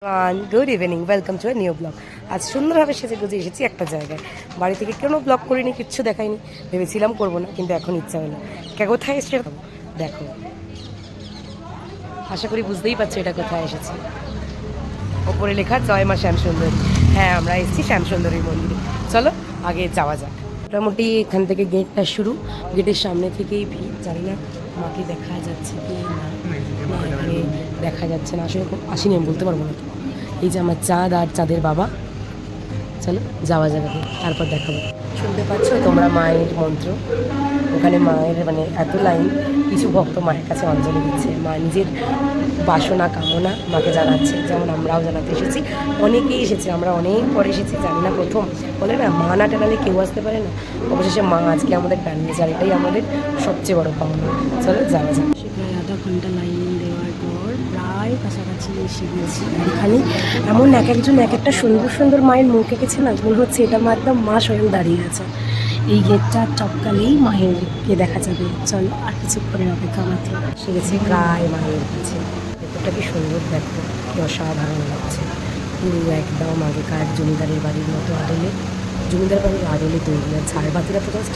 Good evening, welcome to a new blog. আজ সুন্দরভাবে সেজে গুজে এসেছি একটা জায়গায়। বাড়ি থেকে কোনো ব্লগ করিনি, কিচ্ছু দেখাইনি, ভেবেছিলাম করবো না, কিন্তু এখন ইচ্ছা হলো। কোথায় এসেছে দেখো, আশা করি বুঝতেই পারছো এটা কোথায় এসেছে। ওপরে লেখা জয় মা শ্যামসুন্দরী। হ্যাঁ, আমরা এসেছি শ্যামসুন্দরীর মন্দিরে। চলো আগে যাওয়া যাক। মোটামুটি এখান থেকে গেটটা শুরু, গেটের সামনে থেকেই ভিড়। জানি না মাকে দেখা যাচ্ছে কি না, এখানে দেখা যাচ্ছে না, আসলে আসিনি আমি বলতে পারবো না। এই যে আমার চাঁদ আর চাঁদের বাবা। চলো যাওয়া যাবে, তারপর দেখাবো। শুনতে পাচ্ছ তোমরা মায়ের মন্ত্র? ওখানে মায়ের মানে এত লাইন, কিছু ভক্ত মায়ের কাছে অঞ্জলি দিচ্ছে, মা নিজের বাসনা কামনা মাকে জানাচ্ছে, যেমন আমরাও জানাতে এসেছি। অনেকেই এসেছে, আমরা অনেক পরে এসেছি, জানি না প্রথম বলে না মা না টানালে কেউ আসতে পারে না। অবশেষে মা আজকে আমাদের টানিয়েছে, আর এটাই আমাদের সবচেয়ে বড় পাওনা। চলো যাওয়া যাক। প্রায় আধা ঘন্টা লাইন দেওয়ার পর প্রায় কাছাকাছি এসে গেছি। এখানে এমন এক একজন এক একটা সুন্দর সুন্দর মায়ের মুখ এঁকেছে না, মনে হচ্ছে এটা মা একদম মা স্বয়ং দাঁড়িয়ে আছে। এই গেটটা টপকালেই মায়েরকে দেখা যাবে। চলো আর কিছুক্ষণের অপেক্ষা মাত্র, এসে গেছি প্রায় মায়ের কাছে। ভেতরটা কি সুন্দর দেখো, কি অসাধারণ লাগছে। পুরো একদম আগেকার জমিদারের বাড়ির মতো আদলে, জমিদার বাড়ির আদলে তৈরি। আর ঝাড়বাতিরা তো জাস্ট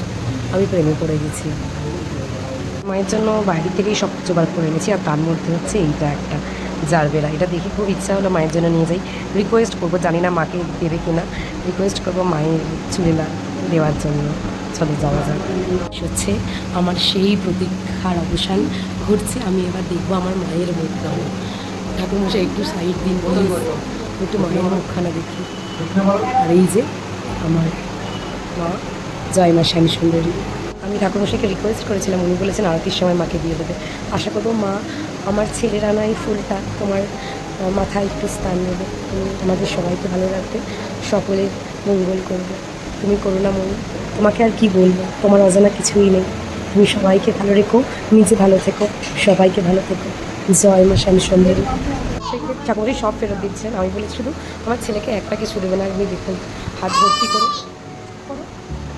আমি প্রেমে পড়ে গেছি। মায়ের জন্য বাইরে থেকেই সব জোগাড় করে এনেছি, আর তার মধ্যে হচ্ছে এইটা একটা জারবেরা। এটা দেখে খুব ইচ্ছা হলো মায়ের জন্য নিয়ে যাই। রিকোয়েস্ট করবো, জানি না মাকে দেবে কিনা, রিকোয়েস্ট করবো মায়ের চুলে দেওয়ার জন্য। চলো যাওয়া যাক। হচ্ছে আমার সেই প্রতীক্ষার অবসান ঘটছে। আমি এবার দেখবো আমার মায়ের মুখখানা। ঠাকুরমশাই একটু সাইড দিন, একটু মায়ের মুখখানা দেখি। আর এই যে আমার মা, জয় মা শ্যামসুন্দরী। আমি ঠাকুরমশাইকে রিকোয়েস্ট করেছিলাম, উনি বলেছেন আরতির সময় মাকে দিয়ে দেবে। আশা করবো মা আমার ছেলের আনা এই ফুলটা তোমার মাথায় একটু স্থান নেবে। তুমি আমাদের সবাইকে ভালো রাখবে, সকলের মঙ্গল করবে। তুমি করুণাময়ী, তোমাকে আর কি বলবো, তোমার অজানা কিছুই নেই। তুমি সবাইকে ভালো রেখো, নিজে ভালো থেকো, সবাইকে ভালো থেকো। জয় মা শ্যামসুন্দরী। সেক্ষেত্রে ঠাকুরই সব ফেরত দিচ্ছেন। আমি বলেছি শুধু আমার ছেলেকে একটা কিছু দেবে না। আপনি দেখুন হাত ভর্তি করে,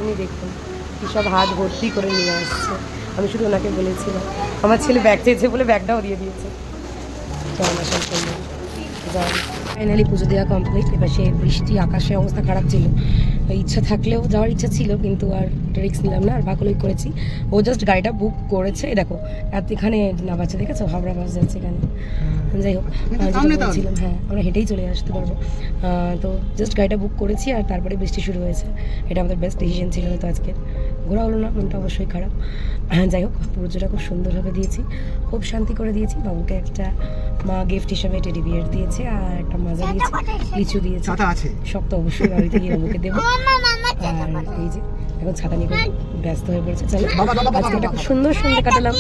উনি দেখুন কী সব হাত ভর্তি করে নিয়ে আসছে। আমি শুধু ওনাকে বলেছিলাম, আমার ছেলে ব্যাগ চেয়েছে বলে ব্যাগটাও দিয়ে দিয়েছে। ফাইনালি পুজো দেওয়া কমপ্লিট। এবার সে বৃষ্টি, আকাশে অবস্থা খারাপ ছিল, ইচ্ছা থাকলেও যাওয়ার ইচ্ছা ছিল, কিন্তু আর রিস্ক নিলাম না, আর বাকলই করেছি। ও জাস্ট গাড়িটা বুক করেছে, দেখো এখানে না বাচ্চা দেখেছো, হাওড়া বাস যাচ্ছে এখানে। যাই হোক, যেটা বলছিলাম, হ্যাঁ আমরা হেঁটেই চলে আসতে পারবো। তো জাস্ট গাড়িটা বুক করেছি, আর তারপরে বৃষ্টি শুরু হয়েছে। এটা আমাদের বেস্ট ডিসিশন ছিল হয়তো আজকে। ঘোরা হলো না, মনটা অবশ্যই খারাপ। যাই হোক, পুজোটা খুব সুন্দরভাবে দিয়েছি, খুব শান্তি করে দিয়েছি। বাবুকে একটা মা গিফট হিসাবে টেডি বিয়ার দিয়েছে, আর একটা মাজা দিয়েছে, লিচু দিয়েছে। সব তো অবশ্যই বাড়িতে গিয়ে বাবুকে দেবো। আর এই যে এখন ছাতা নিয়ে ব্যস্ত হয়ে পড়েছে। চলো আজকে একটা খুব সুন্দর সন্ধ্যে কাটালাম।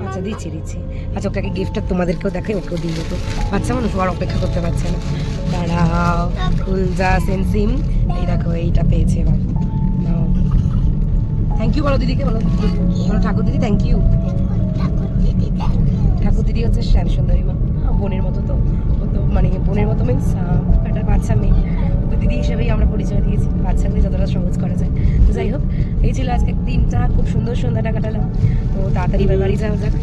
আচ্ছা দিচ্ছি। আচ্ছা ওকে গিফটটা তোমাদেরকেও দেখাই, ওকেও দিয়ে দেবো। বাচ্চা মানুষ আর অপেক্ষা করতে পারছে না। দাঁড়াও, ফুলজা সেন্সিম, এই দেখো এইটা পেয়েছে বাবু। নাও, থ্যাংক ইউ বলো দিদিকে, বলো ঠাকুর দিদি থ্যাংক ইউ। ঠাকুর দিদি হচ্ছে শ্যামসুন্দরী মা, বোনের মতো। তো মানে বোনের মতো মিনস একটা বাচ্চা মেয়ে, তো দিদি হিসেবেই আমরা পরিচয় দিয়েছি, বাচ্চাকে যতটা সহজ করা যায়। তো যাই হোক, এই ছিল আজকে দিনটা, খুব সুন্দর সন্ধ্যাটা কাটালাম। তো তাড়াতাড়ি এবার বাড়ি যাওয়া যাক,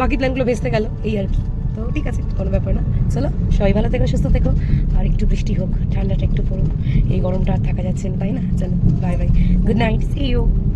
বাকি প্ল্যানগুলো ভেস্তে গেল এই আর কি। তো ঠিক আছে, কোনো ব্যাপার না। চলো সবাই ভালো থেকো, সুস্থ থেকো, আর একটু বৃষ্টি হোক, ঠান্ডাটা একটু পড়ুক, এই গরমটা আর থাকা যাচ্ছে না, তাই না? চলো bye bye, good night, see you.